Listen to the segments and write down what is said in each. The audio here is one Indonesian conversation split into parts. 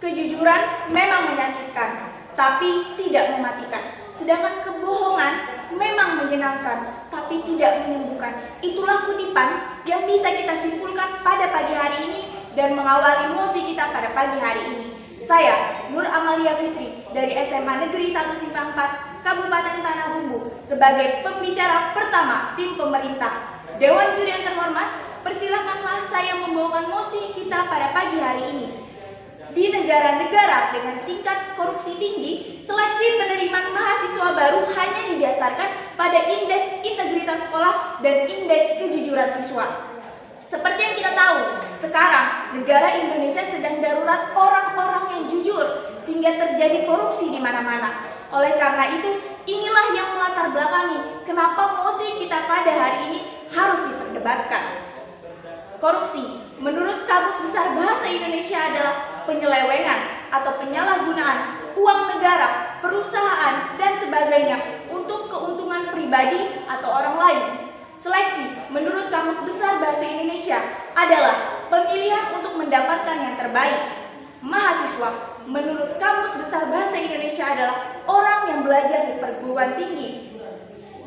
Kejujuran memang menyakitkan, tapi tidak mematikan. Sedangkan kebohongan memang menyenangkan, tapi tidak menyembuhkan. Itulah kutipan yang bisa kita simpulkan pada pagi hari ini dan mengawali mosi kita pada pagi hari ini. Saya, Nur Amalia Fitri, dari SMA Negeri 1 Simpang 4, Kabupaten Tanah Bumbu, sebagai pembicara pertama tim pemerintah. Dewan Juri yang terhormat, persilakanlah saya membawakan mosi kita pada pagi hari ini. Di negara-negara dengan tingkat korupsi tinggi, seleksi penerimaan mahasiswa baru hanya didasarkan pada indeks integritas sekolah dan indeks kejujuran siswa. Seperti yang kita tahu, sekarang negara Indonesia sedang darurat orang-orang yang jujur, sehingga terjadi korupsi di mana-mana. Oleh karena itu, inilah yang melatar belakangi kenapa mosi kita pada hari ini harus diperdebatkan. Korupsi, menurut Kamus Besar Bahasa Indonesia adalah penyelewengan atau penyalahgunaan uang negara, perusahaan, dan sebagainya untuk keuntungan pribadi atau orang lain. Seleksi, menurut Kamus Besar Bahasa Indonesia, adalah pemilihan untuk mendapatkan yang terbaik. Mahasiswa, menurut Kamus Besar Bahasa Indonesia, adalah orang yang belajar di perguruan tinggi.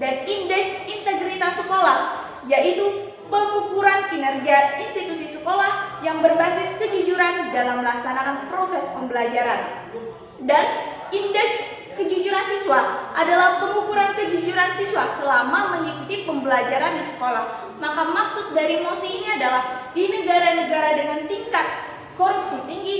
Dan indeks integritas sekolah, yaitu pengukuran kinerja institusi sekolah yang berbasis kejujuran dalam melaksanakan proses pembelajaran. Dan indeks kejujuran siswa adalah pengukuran kejujuran siswa selama mengikuti pembelajaran di sekolah. Maka maksud dari mosi ini adalah di negara-negara dengan tingkat korupsi tinggi,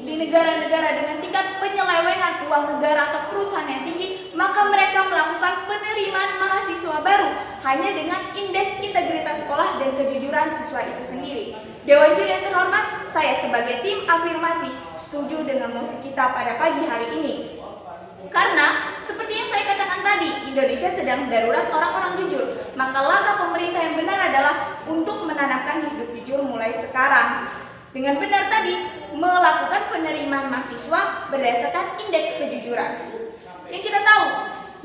di negara-negara dengan tingkat penyelewengan uang negara atau perusahaan yang tinggi, maka mereka melakukan penerimaan mahasiswa baru hanya dengan indeks integritas sekolah dan kejujuran siswa itu sendiri. Dewan Juri yang terhormat, saya sebagai tim afirmasi setuju dengan mosi kita pada pagi hari ini. Karena seperti yang saya katakan tadi, Indonesia sedang darurat orang-orang jujur. Maka langkah pemerintah yang benar adalah untuk menanamkan hidup jujur mulai sekarang. Dengan benar tadi, melakukan penerimaan mahasiswa berdasarkan indeks kejujuran. Yang kita tahu,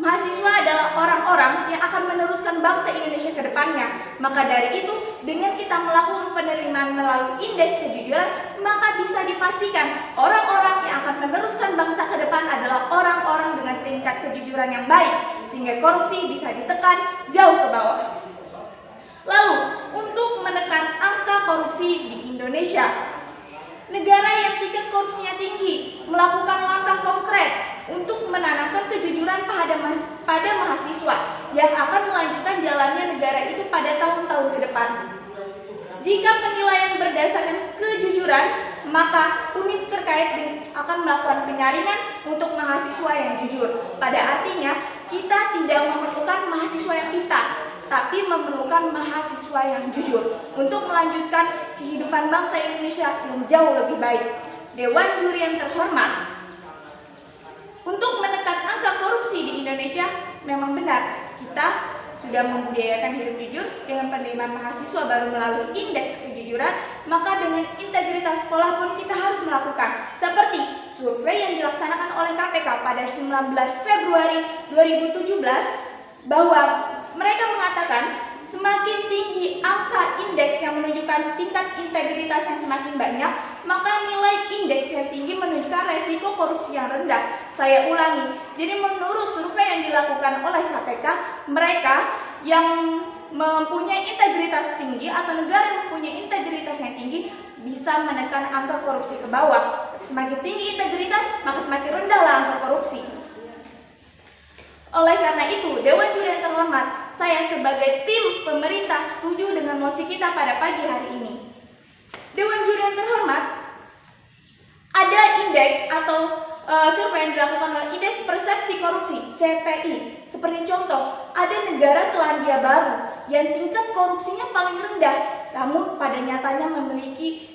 mahasiswa adalah orang-orang yang akan meneruskan bangsa Indonesia ke depannya. Maka dari itu, dengan kita melakukan penerimaan melalui indeks kejujuran, maka bisa dipastikan orang-orang yang akan meneruskan bangsa ke depan adalah orang-orang dengan tingkat kejujuran yang baik, sehingga korupsi bisa ditekan jauh ke bawah. Lalu, untuk menekan angka korupsi di Indonesia, negara yang tingkat korupsinya tinggi melakukan langkah konkret untuk menanamkan kejujuran pada mahasiswa yang akan melanjutkan jalannya negara itu pada tahun-tahun ke depan. Jika penilaian berdasarkan kejujuran, maka univ terkait akan melakukan penyaringan untuk mahasiswa yang jujur. Pada artinya, kita tidak memerlukan mahasiswa yang pintar, tapi memerlukan mahasiswa yang jujur untuk melanjutkan kehidupan bangsa Indonesia yang jauh lebih baik. Dewan Juri yang terhormat, untuk menekan angka korupsi di Indonesia, memang benar kita sudah membudidayakan hidup jujur dengan penerimaan mahasiswa baru melalui indeks kejujuran, maka dengan integritas sekolah pun kita harus melakukan. Seperti survei yang dilaksanakan oleh KPK pada 19 Februari 2017, bahwa mereka mengatakan semakin tinggi angka indeks yang menunjukkan tingkat integritas yang semakin banyak, maka nilai indeks yang tinggi menunjukkan resiko korupsi yang rendah. Saya ulangi, jadi menurut survei yang dilakukan oleh KPK, mereka yang mempunyai integritas tinggi atau negara yang mempunyai integritas yang tinggi bisa menekan angka korupsi ke bawah. Semakin tinggi integritas, maka semakin rendahlah angka korupsi. Oleh karena itu, Dewan Juri yang terhormat, saya sebagai tim pemerintah setuju dengan mosi kita pada pagi hari ini. Dewan Juri yang terhormat, ada indeks atau survei yang dilakukan oleh Indeks Persepsi Korupsi (CPI). Seperti contoh, ada negara Selandia Baru yang tingkat korupsinya paling rendah, namun pada nyatanya memiliki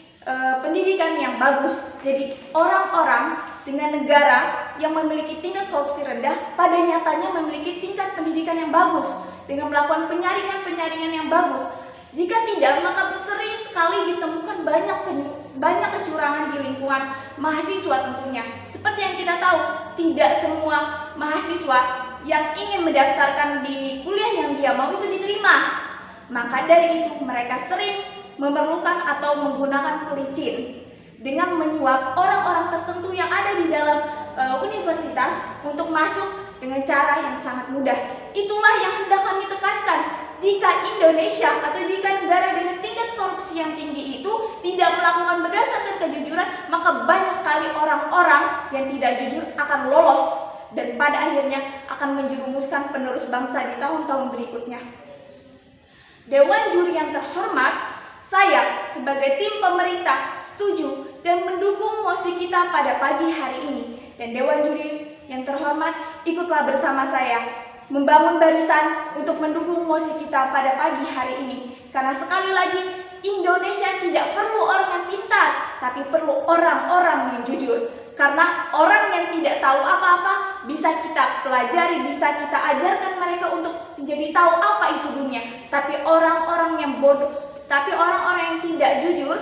pendidikan yang bagus. Jadi orang-orang dengan negara yang memiliki tingkat korupsi rendah pada nyatanya memiliki tingkat pendidikan yang bagus dengan melakukan penyaringan yang bagus. Jika tidak, maka sering sekali ditemukan banyak kecurangan di lingkungan mahasiswa tentunya. Seperti yang kita tahu, tidak semua mahasiswa yang ingin mendaftarkan di kuliah yang dia mau itu diterima. Maka dari itu mereka sering memerlukan atau menggunakan pelicin dengan menyuap orang-orang tertentu tertentu yang ada di dalam universitas untuk masuk dengan cara yang sangat mudah. Itulah yang hendak kami tekankan. Jika Indonesia atau jika negara dengan tingkat korupsi yang tinggi itu tidak melakukan berdasarkan kejujuran, maka banyak sekali orang-orang yang tidak jujur akan lolos dan pada akhirnya akan menjerumuskan penerus bangsa di tahun-tahun berikutnya. Dewan juri yang terhormat, saya sebagai tim pemerintah setuju dan mendukung mosi kita pada pagi hari ini. Dan Dewan juri yang terhormat, ikutlah bersama saya membangun barisan untuk mendukung mosi kita pada pagi hari ini. Karena sekali lagi, Indonesia tidak perlu orang yang pintar, tapi perlu orang-orang yang jujur. Karena orang yang tidak tahu apa-apa bisa kita pelajari, bisa kita ajarkan mereka untuk menjadi tahu apa itu dunia. Tapi orang-orang yang bodoh, tapi orang-orang yang tidak jujur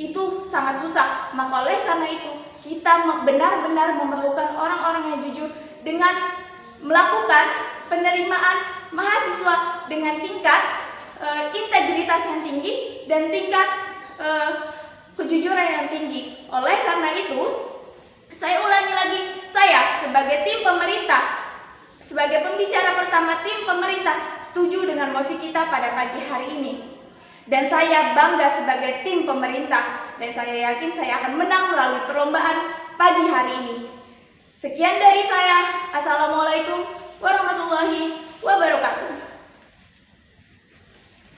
itu sangat susah. Maka oleh karena itu, kita benar-benar memerlukan orang-orang yang jujur dengan melakukan penerimaan mahasiswa dengan tingkat integritas yang tinggi dan tingkat kejujuran yang tinggi. Oleh karena itu, saya ulangi lagi, saya sebagai tim pemerintah, sebagai pembicara pertama tim pemerintah, setuju dengan mosi kita pada pagi hari ini. Dan saya bangga sebagai tim pemerintah, dan saya yakin saya akan menang melalui perlombaan pagi hari ini. Sekian dari saya. Assalamualaikum warahmatullahi wabarakatuh.